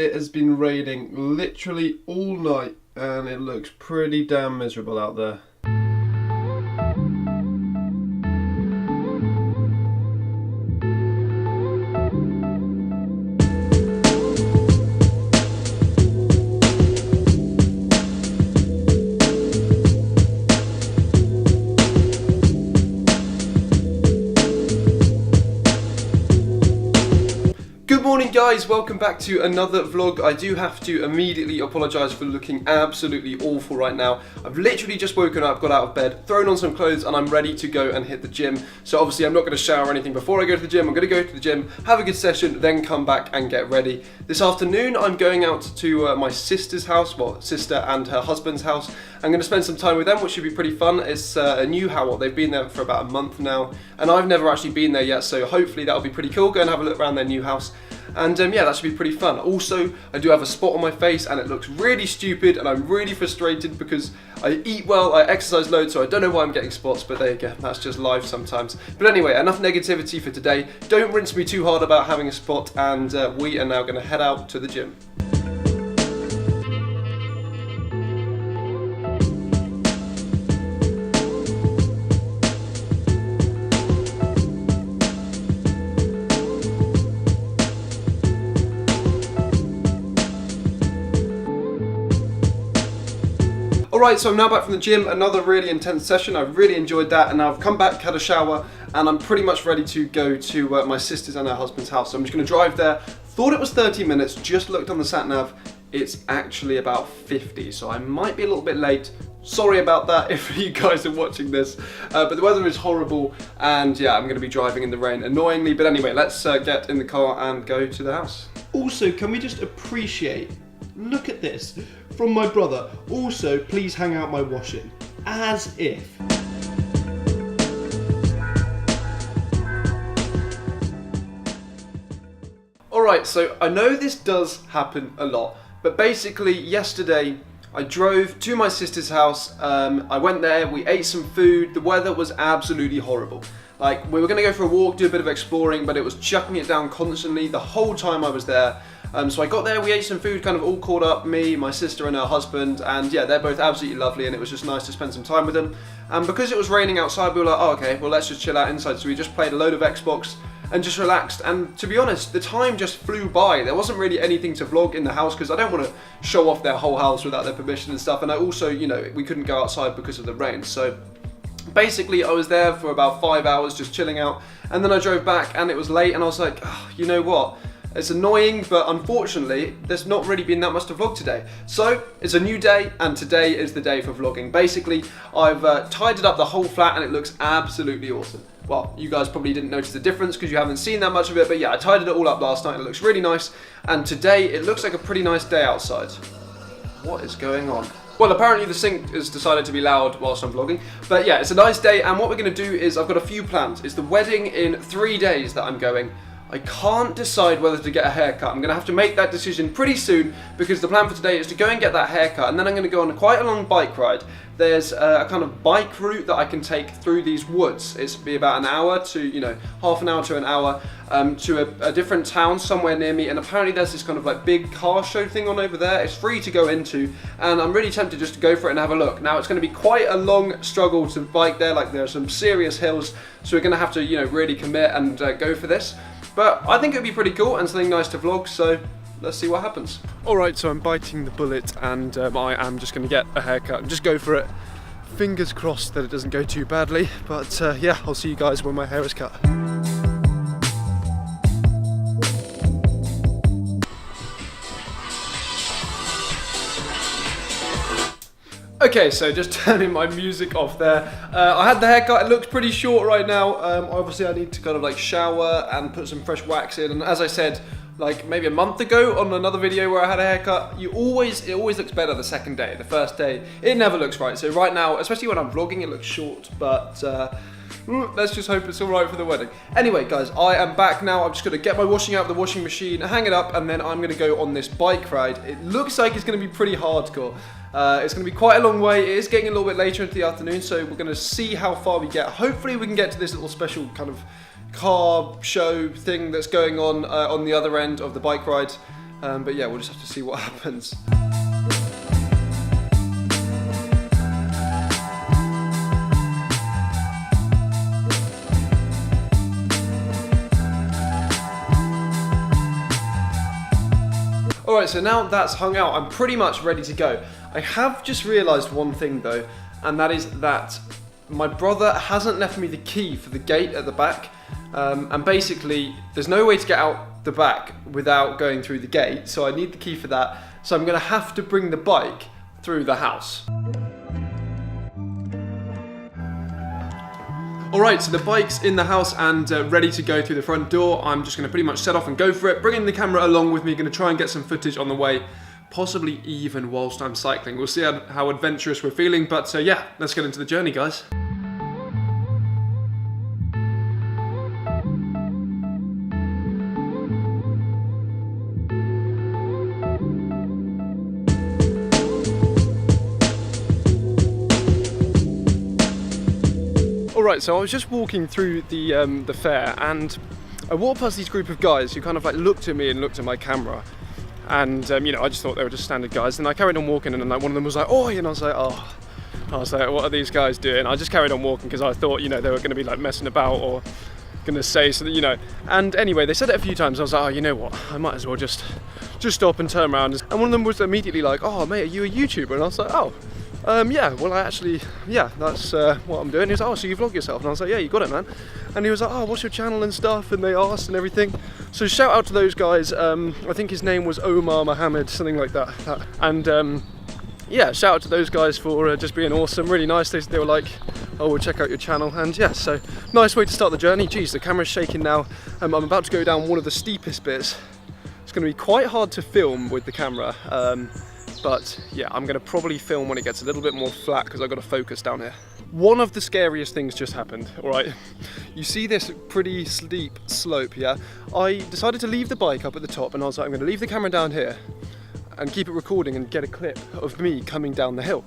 It has been raining literally all night and it looks pretty damn miserable out there. Good morning guys, welcome back to another vlog. I do have to immediately apologise for looking absolutely awful right now. I've literally just woken up, got out of bed, thrown on some clothes and I'm ready to go and hit the gym. So obviously I'm not going to shower or anything before I go to the gym. I'm going to go to the gym, have a good session, then come back and get ready. This afternoon I'm going out to my sister's house, well, sister and her husband's house. I'm going to spend some time with them, which should be pretty fun. It's a new house. They've been there for about a month now and I've never actually been there yet, so hopefully that'll be pretty cool. Go and have a look around their new house. And yeah, that should be pretty fun. Also, I do have a spot on my face and it looks really stupid and I'm really frustrated because I eat well, I exercise loads, so I don't know why I'm getting spots, but there you go, that's just life sometimes. But anyway, enough negativity for today. Don't rinse me too hard about having a spot, and we are now going to head out to the gym. Alright, so I'm now back from the gym, another really intense session. I really enjoyed that, and now I've come back, had a shower, and I'm pretty much ready to go to my sister's and her husband's house. So I'm just going to drive there. Thought it was 30 minutes, just looked on the sat nav. It's actually about 50, so I might be a little bit late. Sorry about that if you guys are watching this, but the weather is horrible, and yeah, I'm going to be driving in the rain annoyingly. But anyway, let's get in the car and go to the house. Also, can we just appreciate, look at this, from my brother. Also, please hang out my washing. As if. Alright, so I know this does happen a lot, but basically yesterday I drove to my sister's house. I went there, we ate some food, the weather was absolutely horrible. Like, we were going to go for a walk, do a bit of exploring, but it was chucking it down constantly the whole time I was there. So I got there, we ate some food, kind of all caught up, me, my sister and her husband, and yeah, they're both absolutely lovely and it was just nice to spend some time with them. And because it was raining outside, we were like, oh, okay, well, let's just chill out inside. So we just played a load of Xbox and just relaxed, and to be honest, the time just flew by. There wasn't really anything to vlog in the house because I don't want to show off their whole house without their permission and stuff, and I also, you know, we couldn't go outside because of the rain. So basically I was there for about 5 hours just chilling out, and then I drove back and it was late and I was like, oh, you know what? It's annoying, but unfortunately, there's not really been that much to vlog today. So, it's a new day, and today is the day for vlogging. Basically, I've tidied up the whole flat, and it looks absolutely awesome. Well, you guys probably didn't notice the difference because you haven't seen that much of it, but yeah, I tidied it all up last night, and it looks really nice. And today, it looks like a pretty nice day outside. What is going on? Well, apparently the sink has decided to be loud whilst I'm vlogging. But yeah, it's a nice day, and what we're going to do is I've got a few plans. It's the wedding in 3 days that I'm going. I can't decide whether to get a haircut. I'm going to have to make that decision pretty soon because the plan for today is to go and get that haircut, and then I'm going to go on quite a long bike ride. There's a kind of bike route that I can take through these woods. It's be about an hour to, you know, half an hour to an hour to a different town somewhere near me, and apparently there's this kind of like big car show thing on over there. It's free to go into, and I'm really tempted just to go for it and have a look. Now it's going to be quite a long struggle to bike there, like there are some serious hills, so we're going to have to, you know, really commit and go for this. But I think it'd be pretty cool and something nice to vlog, so let's see what happens. Alright, so I'm biting the bullet and I am just going to get a haircut and just go for it. Fingers crossed that it doesn't go too badly, but yeah, I'll see you guys when my hair is cut. Okay, so just turning my music off there. I had the haircut, it looks pretty short right now. Obviously I need to kind of like shower and put some fresh wax in, and as I said, like maybe a month ago on another video where I had a haircut, it always looks better the second day. The first day, it never looks right. So right now, especially when I'm vlogging, it looks short, but let's just hope it's alright for the wedding. Anyway, guys, I am back now. I'm just going to get my washing out of the washing machine, hang it up, and then I'm going to go on this bike ride. It looks like it's going to be pretty hardcore. It's going to be quite a long way. It is getting a little bit later into the afternoon, so we're going to see how far we get. Hopefully we can get to this little special kind of car show thing that's going on the other end of the bike ride. But yeah, we'll just have to see what happens. Alright, so now that's hung out, I'm pretty much ready to go. I have just realised one thing though, and that is that my brother hasn't left me the key for the gate at the back. And basically, there's no way to get out the back without going through the gate, so I need the key for that. So I'm going to have to bring the bike through the house. Alright, so the bike's in the house and ready to go through the front door. I'm just going to pretty much set off and go for it, bringing the camera along with me, going to try and get some footage on the way, possibly even whilst I'm cycling. We'll see how adventurous we're feeling, but yeah, let's get into the journey, guys. Alright, so I was just walking through the fair, and I walked past these group of guys who kind of like looked at me and looked at my camera, and you know, I just thought they were just standard guys. And I carried on walking, and then like one of them was like, "Oh," and I was like, "What are these guys doing?" I just carried on walking because I thought, you know, they were going to be like messing about or going to say something, you know. And anyway, they said it a few times. I was like, "Oh, you know what? I might as well just stop and turn around." And one of them was immediately like, "Oh, mate, are you a YouTuber?" And I was like, "Oh. Yeah, well, that's what I'm doing." He was like, "Oh, so you vlog yourself?" And I was like, "Yeah, you got it, man." And he was like, "Oh, what's your channel and stuff?" And they asked and everything. So shout out to those guys. I think his name was Omar Mohammed, something like that. And yeah, shout out to those guys for just being awesome, really nice. They were like, "Oh, we'll check out your channel." And yeah, so nice way to start the journey. Geez, the camera's shaking now. I'm about to go down one of the steepest bits. It's going to be quite hard to film with the camera. But yeah, I'm going to probably film when it gets a little bit more flat because I've got to focus down here. One of the scariest things just happened, alright? You see this pretty steep slope, yeah? I decided to leave the bike up at the top, and I was like, I'm going to leave the camera down here and keep it recording and get a clip of me coming down the hill.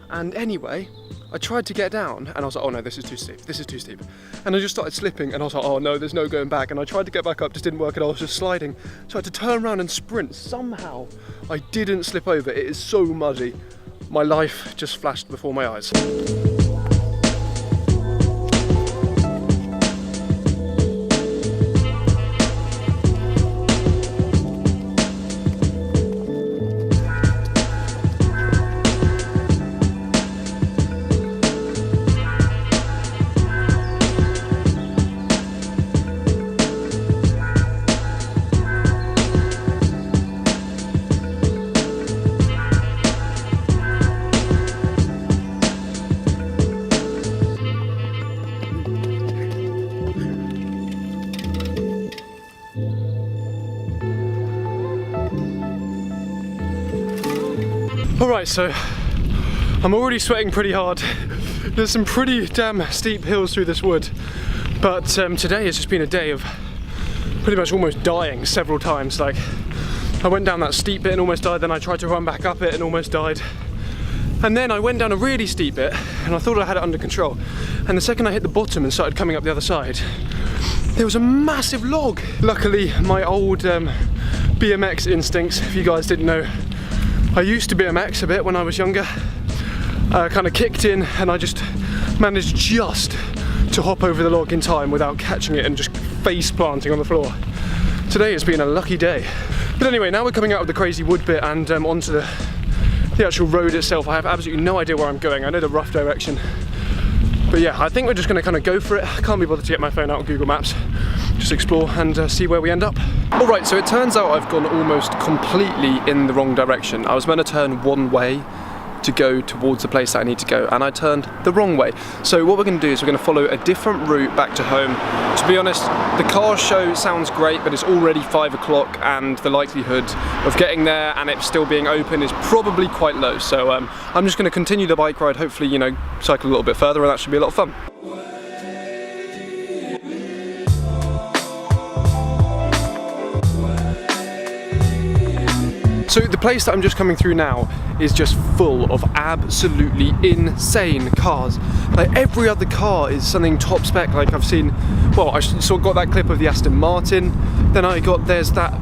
And anyway, I tried to get down and I was like, "Oh no, this is too steep, this is too steep." And I just started slipping and I was like, "Oh no, there's no going back." And I tried to get back up, just didn't work, and I was just sliding. So I had to turn around and sprint. Somehow I didn't slip over. It is so muddy. My life just flashed before my eyes. Alright, so I'm already sweating pretty hard. There's some pretty damn steep hills through this wood, but today has just been a day of pretty much almost dying several times. Like, I went down that steep bit and almost died, then I tried to run back up it and almost died. And then I went down a really steep bit and I thought I had it under control. And the second I hit the bottom and started coming up the other side, there was a massive log. Luckily, my old BMX instincts, if you guys didn't know, I used to BMX a bit when I was younger, kind of kicked in, and I just managed just to hop over the log in time without catching it and just face planting on the floor. Today has been a lucky day. But anyway, now we're coming out of the crazy wood bit and onto the actual road itself. I have absolutely no idea where I'm going. I know the rough direction, but yeah, I think we're just going to kind of go for it. I can't be bothered to get my phone out on Google Maps, just explore and see where we end up. Alright, so it turns out I've gone almost completely in the wrong direction. I was meant to turn one way to go towards the place that I need to go, and I turned the wrong way. So what we're going to do is we're going to follow a different route back to home. To be honest, the car show sounds great, but it's already 5 o'clock and the likelihood of getting there and it still being open is probably quite low. So I'm just going to continue the bike ride, hopefully, you know, cycle a little bit further, and that should be a lot of fun. So the place that I'm just coming through now is just full of absolutely insane cars. Like, every other car is something top spec. Like, I've seen, well, I got that clip of the Aston Martin. Then I got, there's that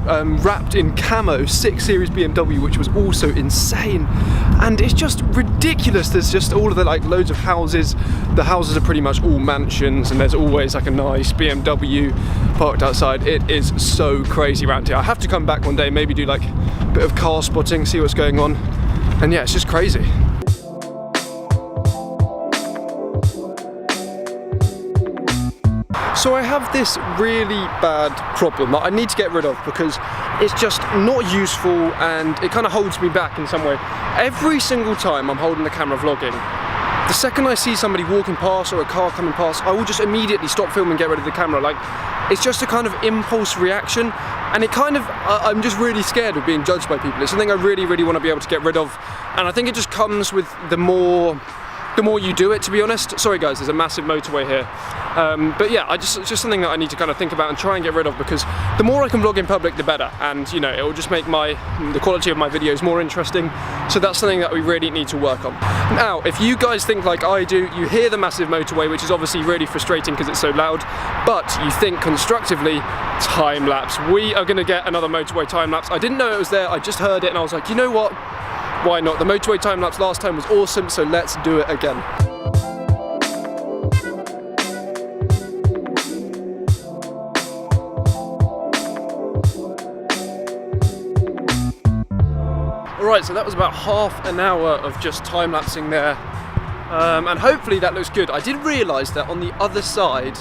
wrapped in camo 6 Series BMW, which was also insane. And it's just ridiculous. There's just all of the like loads of houses. The houses are pretty much all mansions, and there's always like a nice BMW parked outside. It is so crazy around here. I have to come back one day, maybe do like a bit of car spotting, see what's going on. And yeah, it's just crazy. So I have this really bad problem that I need to get rid of because it's just not useful and it kind of holds me back in some way. Every single time I'm holding the camera vlogging, the second I see somebody walking past or a car coming past, I will just immediately stop filming and get rid of the camera. Like, it's just a kind of impulse reaction, and it kind of, I'm just really scared of being judged by people. It's something I really, really want to be able to get rid of, and I think it just comes with the more you do it, to be honest. Sorry guys, there's a massive motorway here. But yeah, it's just something that I need to kind of think about and try and get rid of, because the more I can vlog in public, the better. And you know, it will just make the quality of my videos more interesting. So that's something that we really need to work on. Now, if you guys think like I do, you hear the massive motorway, which is obviously really frustrating because it's so loud, but you think constructively, time lapse. We are gonna get another motorway time lapse. I didn't know it was there, I just heard it and I was like, you know what? Why not? The motorway time lapse last time was awesome, so let's do it again. Alright, so that was about half an hour of just time-lapsing there, and hopefully that looks good. I did realise that on the other side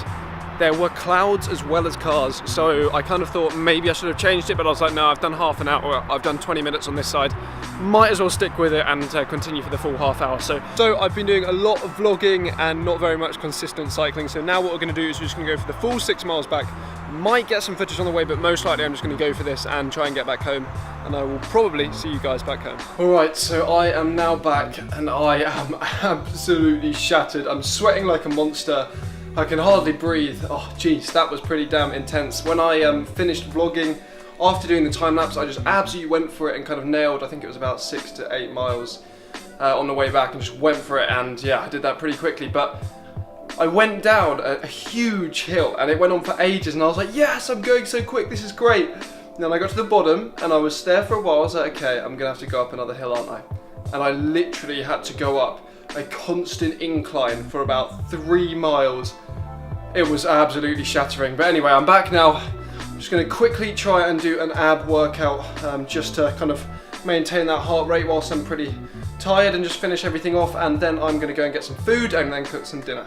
there were clouds as well as cars, so I kind of thought maybe I should have changed it, but I was like, no, I've done half an hour, I've done 20 minutes on this side, might as well stick with it and continue for the full half hour. So I've been doing a lot of vlogging and not very much consistent cycling, so now what we're going to do is we're just going to go for the full 6 miles back. Might get some footage on the way, but most likely I'm just going to go for this and try and get back home, and I will probably see you guys back home. Alright, so I am now back and I am absolutely shattered. I'm sweating like a monster. I can hardly breathe. Oh jeez, that was pretty damn intense. When I finished vlogging, after doing the time lapse, I just absolutely went for it and kind of nailed, I think it was about 6 to 8 miles on the way back, and just went for it, and yeah, I did that pretty quickly. But I went down a huge hill and it went on for ages, and I was like, yes, I'm going so quick, this is great. And then I got to the bottom and I was there for a while. I was like, okay, I'm gonna have to go up another hill, aren't I? And I literally had to go up a constant incline for about 3 miles. It was absolutely shattering. But anyway, I'm back now. I'm just gonna quickly try and do an ab workout, just to kind of maintain that heart rate whilst I'm pretty tired, and just finish everything off, and then I'm gonna go and get some food and then cook some dinner.